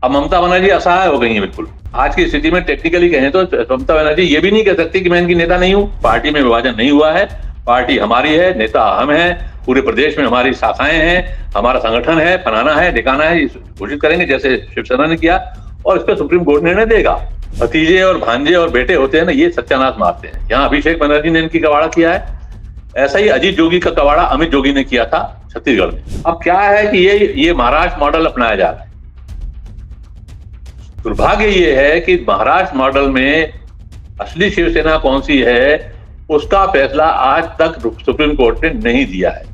अब ममता बनर्जी असहाय हो गई है बिल्कुल। आज की स्थिति में टेक्निकली कहें तो ममता बनर्जी ये भी नहीं कह सकती कि मैं इनकी नेता नहीं हूं। पार्टी में विभाजन नहीं हुआ है, पार्टी हमारी है, नेता हम हैं, पूरे प्रदेश में हमारी शाखाएं हैं, हमारा संगठन है, फलाना है, ठिकाना है, घोषित करेंगे जैसे शिवसेना ने किया, और इस पर सुप्रीम कोर्ट निर्णय देगा। भतीजे और भांजे और बेटे होते हैं ना, ये सत्यानाश मारते हैं। यहाँ अभिषेक बनर्जी ने इनकी कबाड़ा किया है, ऐसा ही अजीत जोगी का कबाड़ा अमित जोगी ने किया था छत्तीसगढ़ में। अब क्या है कि ये महाराष्ट्र मॉडल अपनाया जा रहा है। दुर्भाग्य ये है कि महाराष्ट्र मॉडल में असली शिवसेना कौन सी है, उसका फैसला आज तक सुप्रीम कोर्ट ने नहीं दिया है।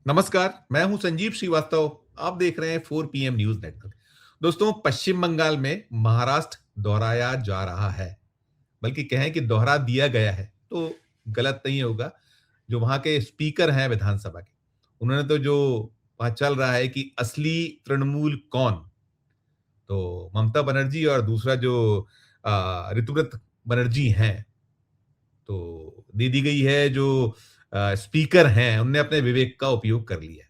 नमस्कार, मैं हूं संजीव श्रीवास्तव। आप देख रहे हैं 4 PM न्यूज नेटवर्क। दोस्तों, पश्चिम बंगाल में महाराष्ट्र दोहराया जा रहा है, बल्कि कहें कि दोहरा दिया गया है तो गलत नहीं होगा। जो वहां के स्पीकर हैं विधानसभा के, उन्होंने तो जो वहां चल रहा है कि असली तृणमूल कौन, तो ममता बनर्जी और दूसरा जो ऋतुव्रत बनर्जी हैं, तो दे दी गई है। जो स्पीकर हैं उनने अपने विवेक का उपयोग कर लिया है।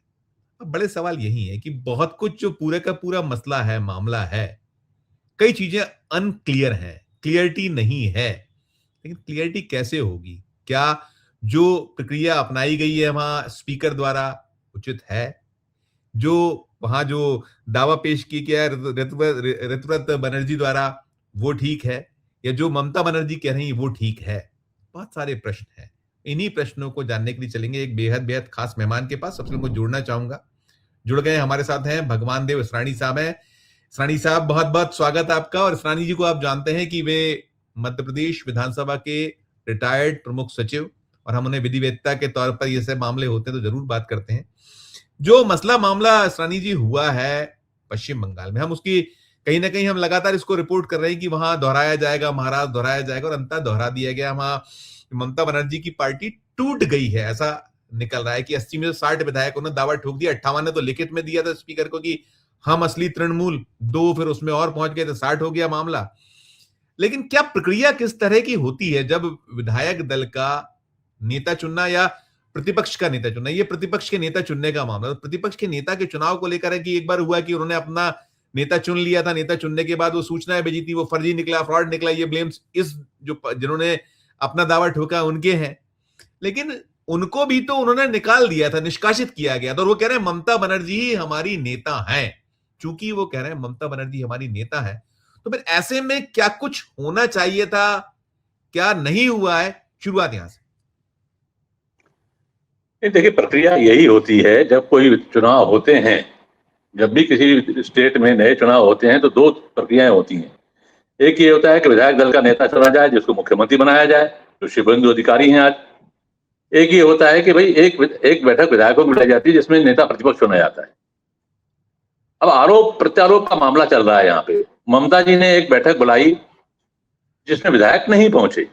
अब बड़े सवाल यही है कि बहुत कुछ जो पूरे का पूरा मसला है, मामला है, कई चीजें अनक्लियर हैं, क्लियरिटी नहीं है। लेकिन क्लियरिटी कैसे होगी? क्या जो प्रक्रिया अपनाई गई है वहां स्पीकर द्वारा उचित है? जो वहां जो दावा पेश की गया ऋतुव्रत बनर्जी द्वारा वो ठीक है, या जो ममता बनर्जी कह रही है वो ठीक है? बहुत सारे प्रश्न हैं। इन्हीं प्रश्नों को जानने के लिए चलेंगे एक बेहद बेहद खास मेहमान के पास। सबसे उनको जोड़ना चाहूंगा। जुड़ गए, हमारे साथ हैं भगवान देव इसरानी साहब हैं। इसरानी साहब, बहुत बहुत स्वागत आपका। और इसरानी जी को आप जानते हैं कि वे मध्य प्रदेश विधानसभा के रिटायर्ड प्रमुख सचिव, और हम उन्हें विधिवेत्ता के तौर पर ये सब मामले होते हैं तो जरूर बात करते हैं। जो मसला मामला इसरानी जी हुआ है पश्चिम बंगाल में, हम उसकी कहीं ना कहीं हम लगातार इसको रिपोर्ट कर रहे हैं कि वहां दोहराया जाएगा, महाराष्ट्र दोहराया जाएगा, और अंततः दोहरा दिया गया। वहां ममता बनर्जी की पार्टी टूट गई है, ऐसा निकल रहा है कि 80 में से 60 विधायकों ने दावा ठोक दिया। 58 ने तो लिखित में दिया था स्पीकर को कि हम असली तृणमूल, 2 फिर उसमें और पहुंच गए तो 60 हो गया मामला। लेकिन क्या प्रक्रिया किस तरह की होती है जब विधायक दल का नेता चुनना या प्रतिपक्ष का नेता चुनना? ये प्रतिपक्ष के नेता चुनने का मामला, प्रतिपक्ष के नेता के चुनाव को लेकर है कि एक बार हुआ कि उन्होंने अपना नेता चुन लिया था, नेता चुनने के बाद वो सूचनाएं भेजी थी, वो फर्जी निकला, फ्रॉड निकला। ये ब्लेम्स इस जिन्होंने अपना दावा ठोका उनके हैं, लेकिन उनको भी तो उन्होंने निकाल दिया था, निष्कासित किया गया था। और वो कह रहे हैं ममता बनर्जी ही हमारी नेता है। चूंकि वो कह रहे हैं ममता बनर्जी हमारी नेता है, तो फिर ऐसे में क्या कुछ होना चाहिए था, क्या नहीं हुआ है? शुरुआत यहां से। देखिए, प्रक्रिया यही होती है जब कोई चुनाव होते हैं, जब भी किसी स्टेट में नए चुनाव होते हैं तो 2 प्रक्रियाएं होती हैं। एक ये होता है कि विधायक दल का नेता चुना जाए, जिसको मुख्यमंत्री बनाया जाए, जो शुभेंदु अधिकारी हैं आज। एक ये होता है कि भाई एक बैठक विधायकों को बुलाई जाती है जिसमें नेता प्रतिपक्ष चुना जाता है। अब आरोप प्रत्यारोप का मामला चल रहा है यहाँ पे। ममता जी ने एक बैठक बुलाई जिसमें विधायक नहीं पहुंचे,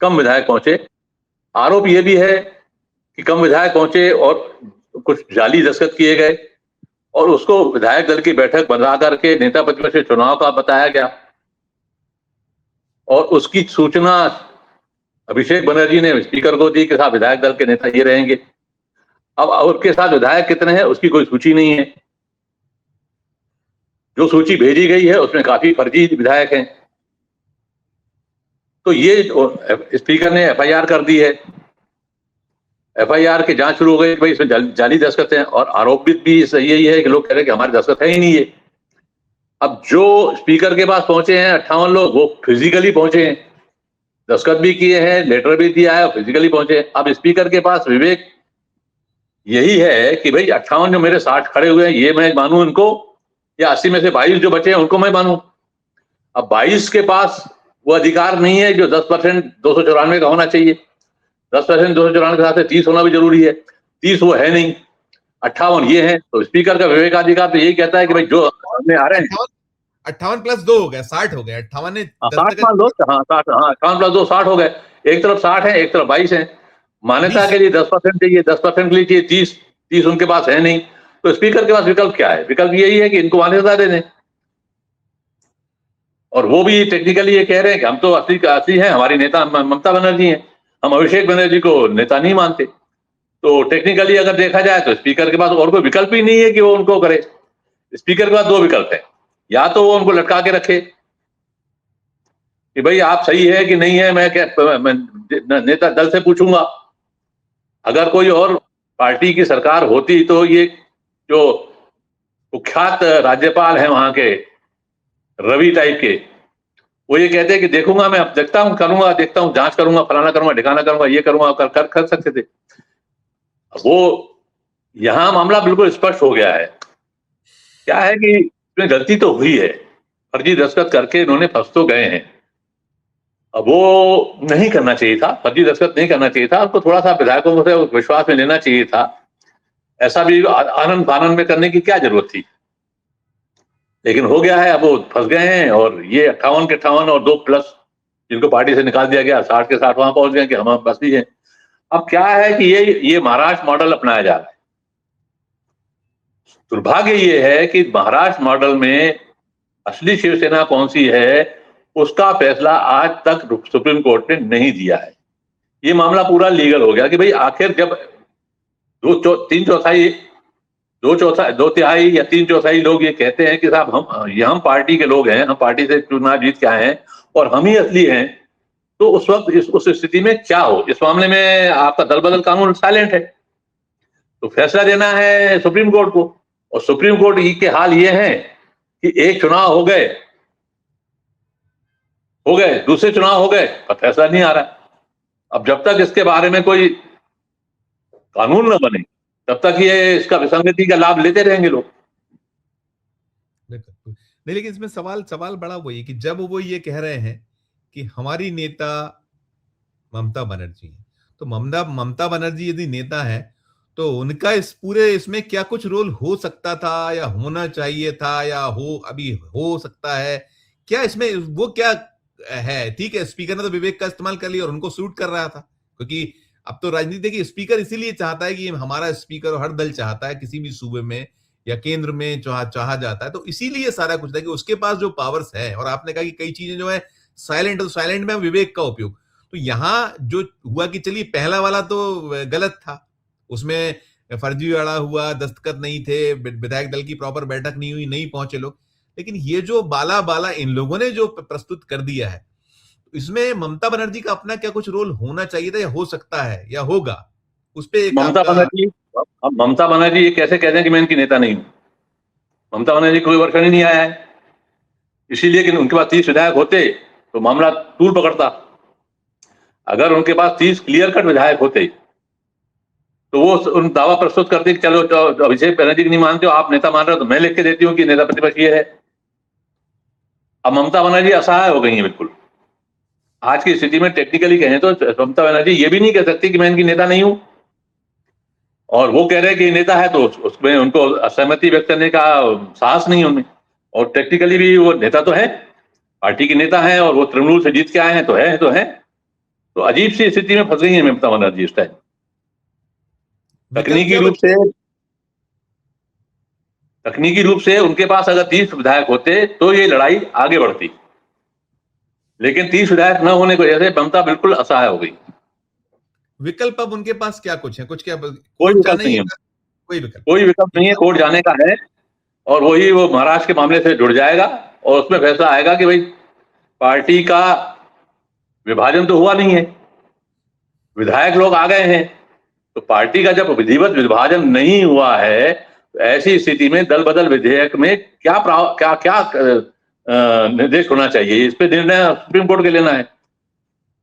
कम विधायक पहुंचे। आरोप यह भी है कि कम विधायक पहुंचे और कुछ जाली दस्तखत किए गए, और उसको विधायक दल की बैठक बना करके नेता प्रतिपक्ष के चुनाव का बताया गया, और उसकी सूचना अभिषेक बनर्जी ने स्पीकर को दी कि साहब विधायक दल के नेता ये रहेंगे। अब उसके साथ विधायक कितने हैं उसकी कोई सूची नहीं है। जो सूची भेजी गई है उसमें काफी फर्जी विधायक हैं। तो ये स्पीकर ने FIR कर दी है। FIR की जांच शुरू हो गई, भाई इसमें जाली दस्तखत हैं, और आरोप भी सही यही है कि लोग कह रहे हैं कि हमारे दस्तखत है ही नहीं ये। अब जो स्पीकर के पास पहुंचे हैं 58 लोग, वो फिजिकली पहुंचे हैं, दस्तखत भी किए हैं, लेटर भी दिया है, फिजिकली पहुंचे। अब स्पीकर के पास विवेक यही है कि भाई 58 जो मेरे 60 खड़े हुए हैं ये मैं मानूं इनको, या 80 में से 22 जो बचे हैं उनको मैं मानूं। अब 22 के पास वो अधिकार नहीं है जो 10% 294 का होना चाहिए। 10% 294 के साथ 30 होना भी जरूरी है। 30 वो है नहीं, 58 ये है। तो स्पीकर का विवेकाधिकार तो यही कहता है कि भाई जो सामने आ रहे हैं, 58 प्लस 2 हो गया, 60 हो गया। 58 ने 60 प्लस 2, 58 प्लस 2 60 हो गए। एक तरफ 60 है, एक तरफ 22 है। मान्यता के लिए 10% चाहिए, 10% के लिए चाहिए 30 उनके पास है नहीं। तो स्पीकर के पास विकल्प क्या है? विकल्प यही है कि इनको मान्यता दे दें, और वो भी टेक्निकली ये कह रहे हैं कि हम तो असली हैं, हमारी नेता ममता बनर्जी हैं, हम अभिषेक बनर्जी को नेता नहीं मानते। तो टेक्निकली अगर देखा जाए तो स्पीकर के पास और कोई विकल्प ही नहीं है कि वो उनको करे। स्पीकर के पास दो विकल्प है, या तो वो उनको लटका के रखे कि भाई आप सही है कि नहीं है, मैं नेता दल से पूछूंगा। अगर कोई और पार्टी की सरकार होती तो ये जो कुख्यात राज्यपाल हैं वहां के रवि टाइप के, वो ये कहते हैं कि देखूंगा मैं, अब देखता हूं, करूंगा, देखता हूं, जांच करूंगा, फलाना करूंगा, ठिकाना करूंगा, ये करूंगा, कर सकते थे। वो यहां मामला बिल्कुल स्पष्ट हो गया है। क्या है कि इसमें गलती तो हुई है, फर्जी दस्तखत करके इन्होंने फंस तो गए हैं। अब वो नहीं करना चाहिए था, फर्जी दस्तखत नहीं करना चाहिए था, उसको थोड़ा सा विधायकों से विश्वास में लेना चाहिए था। ऐसा भी आनंद फानंद में करने की क्या जरूरत थी, लेकिन हो गया है। अब वो फंस गए हैं और ये 58 के 58 और 2+ जिनको पार्टी से निकाल दिया गया, 60 के 60 वहां पहुंच गए कि हम बस ही हैं। अब क्या है कि ये महाराष्ट्र मॉडल अपनाया जा रहा है। दुर्भाग्य ये है कि महाराष्ट्र मॉडल में असली शिवसेना कौन सी है उसका फैसला आज तक सुप्रीम कोर्ट ने नहीं दिया है। ये मामला पूरा लीगल हो गया कि भाई आखिर जब दो तिहाई या 3/4 लोग ये कहते हैं कि साहब हम पार्टी के लोग हैं, हम पार्टी से चुनाव जीत के आए हैं और हम ही असली हैं, तो उस वक्त उस स्थिति में क्या हो। इस मामले में आपका दल बदल कानून साइलेंट है, तो फैसला देना है सुप्रीम कोर्ट को। और सुप्रीम कोर्ट के हाल ये है कि एक चुनाव हो गए, दूसरे चुनाव हो गए पर फैसला नहीं आ रहा। अब जब तक इसके बारे में कोई कानून न बने तब तक ये इसका विसंगति का लाभ लेते रहेंगे लोग। नहीं, लेकिन इसमें सवाल बड़ा वही कि जब वो ये कह रहे हैं कि हमारी नेता ममता बनर्जी है, तो ममता बनर्जी यदि नेता है तो उनका इस पूरे इसमें क्या कुछ रोल हो सकता था या होना चाहिए था या अभी हो सकता है क्या? इसमें वो क्या है? ठीक है, स्पीकर ने तो विवेक का इस्तेमाल कर लिया और उनको सूट कर रहा था, क्योंकि अब तो राजनीति की स्पीकर इसीलिए चाहता है कि हमारा स्पीकर, और हर दल चाहता है किसी भी सूबे में या केंद्र में चाहा जाता है, तो इसीलिए सारा कुछ था कि उसके पास जो पावर्स है। और आपने कहा कि कई चीजें जो है साइलेंट, तो साइलेंट में विवेक का उपयोग। तो यहां जो हुआ कि चलिए पहला वाला तो गलत था, उसमें फर्जीवाड़ा हुआ, दस्तखत नहीं थे, विधायक दल की प्रॉपर बैठक नहीं हुई, नहीं पहुंचे लोग। लेकिन ये जो बाला इन लोगों ने जो प्रस्तुत कर दिया है, इसमें ममता बनर्जी का अपना क्या कुछ रोल होना चाहिए था या हो सकता है या होगा? उस पे ममता बनर्जी ये कैसे कहते हैं कि मैं इनकी नेता नहीं हूं? ममता बनर्जी कोई वर्षण ही नहीं आया है, इसीलिए कि उनके पास 30 विधायक होते तो मामला तूल पकड़ता। अगर उनके पास 30 क्लियर कट विधायक होते तो वो उन दावा प्रस्तुत करते कि चलो अभिषेक बनर्जी की नहीं मानते हो, आप नेता मान रहे हो, तो मैं लिख के देती हूँ कि नेता प्रतिपक्ष ये है। अब ममता बनर्जी असहाय हो गई है बिल्कुल। आज की स्थिति में टेक्निकली कहें तो ममता बनर्जी ये भी नहीं कह सकती कि मैं इनकी नेता नहीं हूं, और वो कह रहे हैं कि नेता है तो उसमें उनको असहमति व्यक्त करने का साहस नहीं उनमें। और टेक्निकली भी वो नेता तो है, पार्टी की नेता है, और वो तृणमूल से जीत के आए हैं तो है। तो अजीब सी स्थिति में फंस गई है ममता बनर्जी इस टाइम। तकनीकी रूप से उनके पास अगर 30 विधायक होते तो ये लड़ाई आगे बढ़ती, लेकिन 30 विधायक न होने की वजह से ममता बिल्कुल असहाय हो गई। विकल्प अब उनके पास क्या कुछ है? कोई विकल्प नहीं है, कोई विकल्प नहीं है। कोर्ट जाने का है और वही वो महाराष्ट्र के मामले से जुड़ जाएगा और उसमें फैसला आएगा कि भाई पार्टी का विभाजन तो हुआ नहीं है, विधायक लोग आ गए हैं, तो पार्टी का जब विधिवत विभाजन नहीं हुआ है तो ऐसी स्थिति में दल बदल विधेयक में क्या निर्देश होना चाहिए, इस पे निर्णय सुप्रीम कोर्ट के लेना है।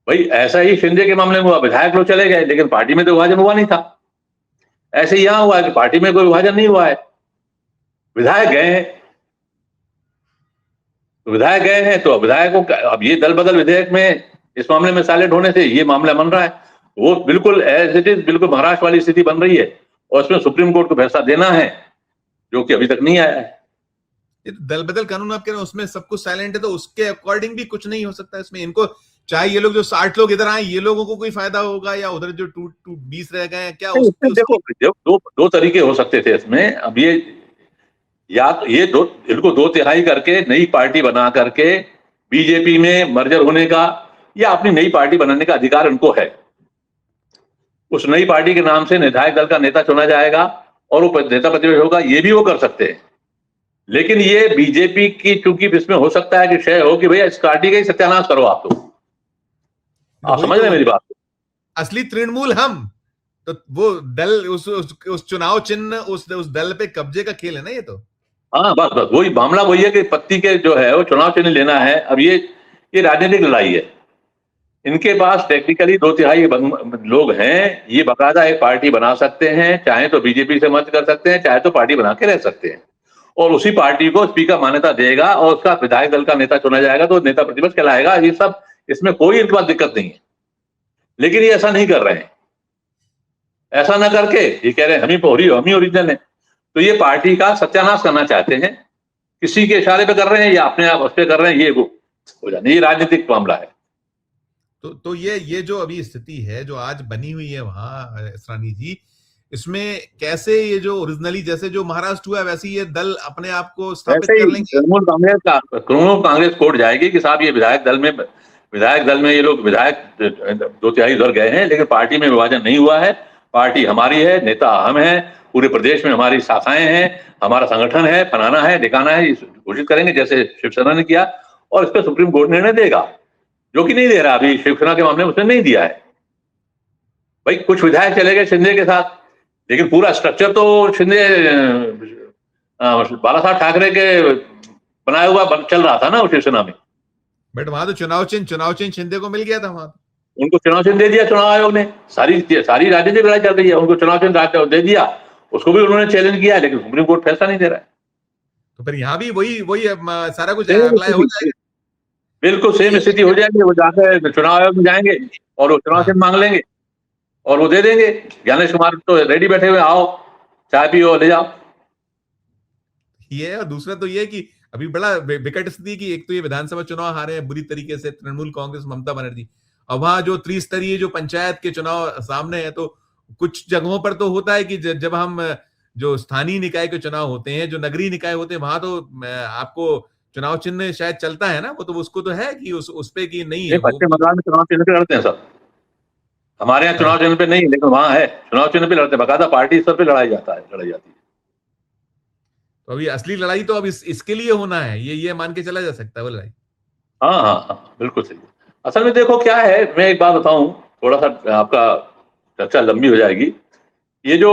भाई ऐसा ही शिंदे के मामले में हुआ, विधायक लोग चले गए लेकिन पार्टी में तो विभाजन हुआ नहीं था। ऐसे ही यहां हुआ कि पार्टी में कोई विभाजन नहीं हुआ है, विधायक गए हैं, तो विधायकों का अब ये दल बदल विधेयक में इस मामले में साइलेंट होने से ये मामला बन रहा है। वो बिल्कुल एज इट इज बिल्कुल महाराष्ट्र वाली स्थिति बन रही है और उसमें सुप्रीम कोर्ट को फैसला देना है जो कि अभी तक नहीं आया है। दल बदल कानून आप कह रहे हैं उसमें सब कुछ साइलेंट है, तो उसके अकॉर्डिंग भी कुछ नहीं हो सकता इसमें। इनको चाहे ये लोग जो 60 लोग इधर आए, ये लोगों को कोई फायदा होगा या उधर जो 20 रह गए क्या? देखो दो तरीके हो सकते थे इसमें। अब ये या तो ये इनको 2/3 करके नई पार्टी बना करके बीजेपी में मर्जर होने का या अपनी नई पार्टी बनाने का अधिकार इनको है। उस नई पार्टी के नाम से विधायक दल का नेता चुना जाएगा और वो नेता प्रतिपक्ष होगा, ये भी वो कर सकते हैं। लेकिन ये बीजेपी की चूंकि इसमें हो सकता है कि शय हो कि भैया इस पार्टी का ही सत्यानाश करो आप लोग। आप समझ रहे हैं मेरी बात? असली तृणमूल हम तो वो दल उस चुनाव चिन्ह उस दल पे कब्जे का खेल है ना ये तो। हाँ, बस बस वही मामला वही है कि पत्ती के जो है वो चुनाव चिन्ह लेना है। अब ये राजनीतिक लड़ाई है। इनके पास टेक्निकली 2/3 लोग हैं, ये बकायदा एक पार्टी बना सकते हैं, चाहे तो बीजेपी से मर्ज कर सकते हैं, चाहे तो पार्टी बना के रह सकते हैं, और उसी पार्टी को स्पीकर मान्यता देगा और उसका विधायक दल का नेता चुना जाएगा तो नेता प्रतिपक्ष कहलाएगा। ये सब, इसमें कोई इनके पास दिक्कत नहीं है। लेकिन ये ऐसा नहीं कर रहे हैं। ऐसा ना करके ये कह रहे हैं हम ही ओरिजिनल है। तो ये पार्टी का सत्यानाश करना चाहते हैं, किसी के इशारे पे कर रहे हैं या अपने आप उस पे कर रहे हैं, ये हो जाए। ये राजनीतिक मामला है। तो ये जो अभी स्थिति है जो आज बनी हुई है वहां इसरानी जी, इसमें कैसे ये जो ओरिजिनली जैसे जो महाराष्ट्र हुआ वैसे ये दल अपने आप को स्थापित कर लेंगे? तृणमूल कांग्रेस कोर्ट जाएगी कि साहब ये विधायक दल में ये लोग विधायक 2/3 उधर गए हैं, लेकिन पार्टी में विभाजन नहीं हुआ है, पार्टी हमारी है, नेता हम हैं, पूरे प्रदेश में हमारी शाखाएं हैं, हमारा संगठन है, फलाना है, ठिकाना है, घोषित करेंगे जैसे शिवसेना ने किया, और इस पर सुप्रीम कोर्ट निर्णय देगा, जो कि नहीं दे रहा। अभी शिवसेना के मामले में उसने नहीं दिया है। भाई कुछ विधायक चले गए शिंदे के साथ, लेकिन पूरा स्ट्रक्चर तो शिंदे बाला ठाकरे के बनाया हुआ चल रहा था ना वो शिवसेना में। बट वहां तो चुनाव चिन्ह शिंदे को मिल गया था। वहां उनको चुनाव चिन्ह दे दिया चुनाव आयोग ने। सारी राजनीतिक लड़ाई चल रही है, उनको चुनाव चिन्ह दे दिया, उसको भी उन्होंने चैलेंज किया, लेकिन सुप्रीम कोर्ट फैसला नहीं दे रहा है। तो फिर यहाँ भी वही सारा कुछ अप्लाई हो जाएगा। बिल्कुल सेम स्थिति हो जाएगी। वो जाकर चुनाव आयोग में जाएंगे और वो चुनाव चिन्ह मांग लेंगे और वो दे देंगे। ज्ञानेश कुमार तो रेडी बैठे हुए, आओ चाय पियो ले जाओ। ये और दूसरा तो ये कि अभी बड़ा विकट स्थिति कि एक तो ये विधानसभा चुनाव हारे हैं बुरी तरीके से तृणमूल कांग्रेस ममता बनर्जी, और वहां जो त्रिस्तरीय जो पंचायत के चुनाव सामने है, तो कुछ जगहों पर तो होता है कि जब हम जो स्थानीय निकाय के चुनाव होते हैं, जो नगरीय निकाय होते हैं, वहां तो आपको चुनाव चिन्ह शायद चलता है ना, वो तो उसको तो है कि उस पे की नहीं है। पश्चिम बंगाल में चुनाव चिन्ह पे लड़ते हैं सब, हमारे यहाँ चुनाव चिन्ह पे नहीं, लेकिन वहां है चुनाव चिन्ह पे लड़ते, बकायदा पार्टी स्तर पे लड़ाई जाती है। तो अभी असली लड़ाई तो अब इसके लिए होना है, ये मान के चला जा सकता है वो लड़ाई। हाँ हाँ हाँ, बिल्कुल सही। असल में देखो क्या है, मैं एक बात बताऊं, थोड़ा सा आपका चर्चा लंबी हो जाएगी। ये जो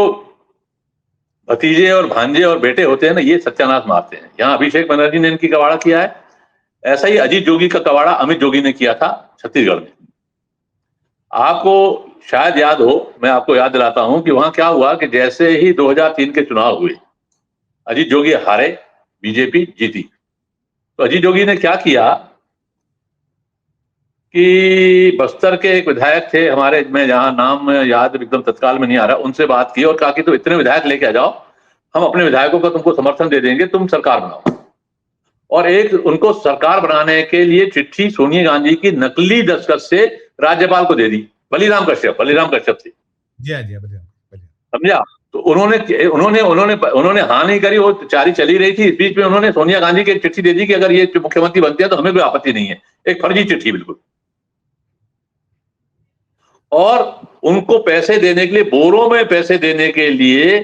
भतीजे और भांजे और बेटे होते हैं ना, ये सत्यानाश मारते हैं। यहाँ अभिषेक बनर्जी ने इनकी कवाड़ा किया है, ऐसा ही अजीत जोगी का कवाड़ा अमित जोगी ने किया था छत्तीसगढ़ में। आपको शायद याद हो, मैं आपको याद दिलाता हूं कि वहां क्या हुआ कि जैसे ही 2003 के चुनाव हुए, अजीत जोगी हारे, बीजेपी जीती, तो अजीत जोगी ने क्या किया कि बस्तर के एक विधायक थे हमारे, मैं जहां नाम याद एकदम तत्काल में नहीं आ रहा, उनसे बात की और कहा कि तो इतने विधायक लेके आ जाओ, हम अपने विधायकों का तुमको समर्थन दे देंगे, तुम सरकार बनाओ। और एक उनको सरकार बनाने के लिए चिट्ठी सोनिया गांधी की नकली दस्तखत से राज्यपाल को दे दी, बलिराम कश्यप थे। समझा? तो उन्होंने हाँ नहीं करी, वो जारी चली रही थी। इस बीच में उन्होंने सोनिया गांधी की चिट्ठी दे दी कि अगर ये मुख्यमंत्री बनते हैं तो हमें कोई आपत्ति नहीं है। एक फर्जी चिट्ठी बिल्कुल। और उनको पैसे देने के लिए, बोरों में पैसे देने के लिए,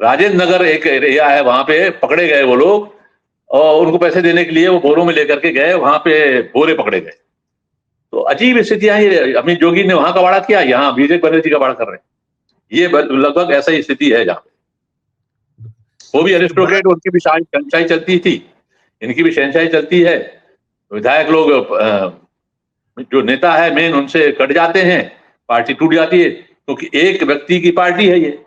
राजेंद्र नगर एक एरिया है वहां पे पकड़े गए वो लोग, और उनको पैसे देने के लिए वो बोरों में लेकर के गए, वहां पे बोरे पकड़े गए। तो अजीब स्थितियां ये अमित जोगी ने वहां कबाड़ा किया, यहाँ अभिषेक बनर्जी का कबाड़ा कर रहे हैं। ये लगभग ऐसा ही स्थिति है जहां पे वो भी अरिस्टोक्रेट, उनकी भी शहनशाही चलती थी, इनकी भी शहनशाही चलती है। विधायक लोग जो नेता है मेन, उनसे कट जाते हैं, पार्टी टूट जाती है, क्योंकि एक व्यक्ति की पार्टी है ये।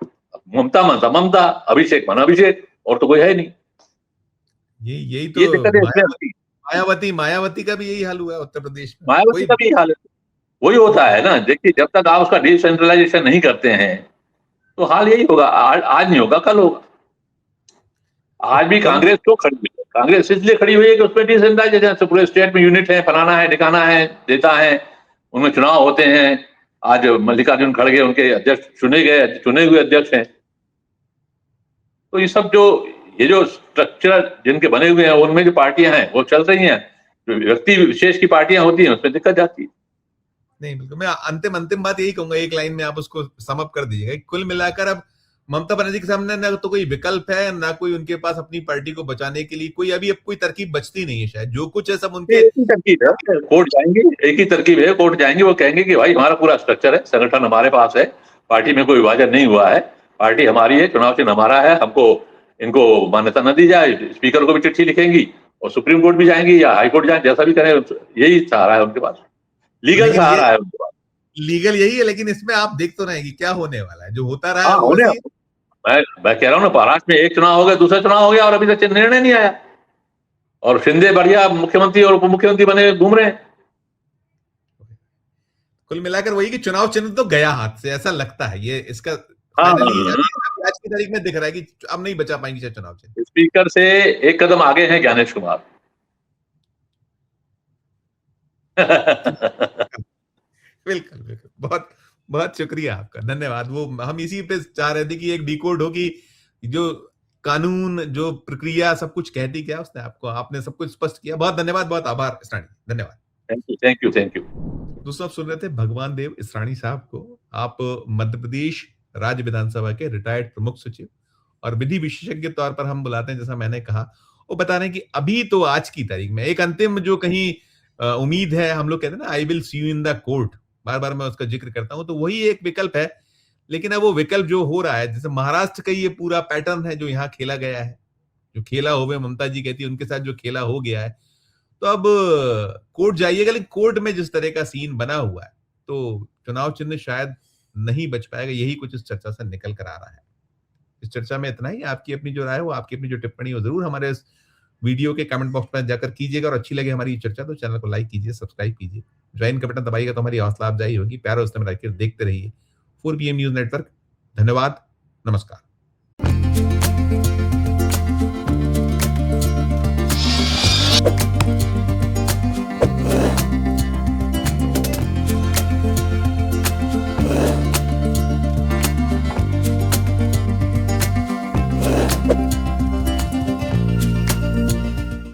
ममता मनता ममता, अभिषेक मन अभिषेक, और तो कोई है नहीं। यही तो मायावती का भी यही हाल हुआ है उत्तर प्रदेश में। मायावती का भी यही हाल है। वही होता है ना, देखिए जब तक आप उसका डिसेंट्रलाइजेशन नहीं करते हैं तो हाल यही होगा। आज नहीं होगा, कल होगा। आज भी कांग्रेस क्यों खड़ी हुई है? कांग्रेस इसलिए खड़ी हुई है कि उसमें डिसेंट्रलाइजेशन, पूरे स्टेट में यूनिट है, फलाना है, ठिकाना है, देता है, उनमें चुनाव होते हैं। आज मल्लिकार्जुन खड़गे उनके अध्यक्ष चुने हुए अध्यक्ष हैं। तो ये सब ये जो स्ट्रक्चर जिनके बने हुए हैं, उनमें जो पार्टियां हैं वो चल रही हैं। जो व्यक्ति विशेष की पार्टियां होती हैं उसमें दिक्कत जाती है। नहीं बिल्कुल, मैं अंतिम अंतिम बात यही कहूंगा, एक लाइन में आप उसको सम अप कर दीजिएगा। कुल मिलाकर अब ममता बनर्जी के सामने ना तो कोई विकल्प है, ना कोई उनके पास अपनी पार्टी को बचाने के लिए कोई अभी अब कोई तरकीब बचती नहीं है शायद। जो कुछ है सब उनके एक ही तरकीब है, कोर्ट जाएंगे, एक ही तरकीब है, कोर्ट जाएंगे, वो कहेंगे कि भाई हमारा पूरा स्ट्रक्चर है, संगठन हमारे पास है, पार्टी में कोई विभाजन नहीं हुआ है, पार्टी हमारी है, चुनाव चिन्ह हमारा है, हमको इनको मान्यता न दी जाए, स्पीकर को भी चिट्ठी लिखेंगी और सुप्रीम कोर्ट भी जाएंगी या हाई कोर्ट जाए, जैसा भी करें, यही सहारा है उनके पास, लीगल लेकिन ये सहारा है उनके पास। लीगल यही है, लेकिन इसमें आप देख तो रहे हैं कि क्या होने वाला है, जो होता रहा है हाँ वो होने, वैसे ही। मैं कह रहा हूँ ना, महाराष्ट्र में एक चुनाव हो गया, दूसरा चुनाव हो गया और अभी तक निर्णय नहीं आया, और शिंदे बढ़िया मुख्यमंत्री और उप मुख्यमंत्री बने घूम रहे हैं। कुल मिलाकर वही कि चुनाव चिन्ह तो गया हाथ से, ऐसा लगता है ये इसका हाँ, फाइनली आज की तारीख में दिख रहा है कि अब नहीं बचा पाएंगे शायद चुनाव चिन्ह। स्पीकर से एक कदम आगे हैं ज्ञानेश कुमार। बिल्कुल बिल्कुल, बहुत बहुत शुक्रिया आपका, धन्यवाद। वो हम इसी पे चाह रहे थे कि एक डिकोड हो कि जो कानून, जो प्रक्रिया, सब कुछ कहती क्या उसने आपको, आपने सब कुछ स्पष्ट किया। बहुत धन्यवाद, बहुत आभार इसरानी, धन्यवाद। Thank you, thank you, thank you. दोस्तों आप सुन रहे थे भगवान देव इसरानी साहब को। आप मध्य प्रदेश राज्य विधानसभा के रिटायर्ड प्रमुख सचिव और विधि विशेषज्ञ के तौर पर हम बुलाते हैं, जैसा मैंने कहा। वो बता रहे हैं कि अभी तो आज की तारीख में एक अंतिम जो कहीं उम्मीद है, हम लोग कहते हैं ना I will see you in the court, बार बार मैं उसका जिक्र करता हूं, तो वही एक विकल्प है। लेकिन अब वो विकल्प जो हो रहा है, जैसे महाराष्ट्र का ये पूरा पैटर्न है जो यहाँ खेला गया है, जो खेला हो गया, ममता जी कहती है उनके साथ जो खेला हो गया है, तो अब कोर्ट जाइएगा, लेकिन कोर्ट में जिस तरह का सीन बना हुआ है, तो चुनाव चिन्ह शायद नहीं बच पाएगा, यही कुछ इस चर्चा से निकल कर आ रहा है। इस चर्चा में इतना ही। आपकी अपनी जो राय हो, आपकी अपनी जो टिप्पणी हो, जरूर हमारे इस वीडियो के कमेंट बॉक्स में जाकर कीजिएगा। और अच्छी लगे हमारी ये चर्चा तो चैनल को लाइक कीजिए, सब्सक्राइब कीजिए, ज्वाइन का बटन दबाइएगा तो हमारी हौसला अफजाई होगी। प्यार उसमें रखकर देखते रहिए 4 PM न्यूज नेटवर्क। धन्यवाद, नमस्कार।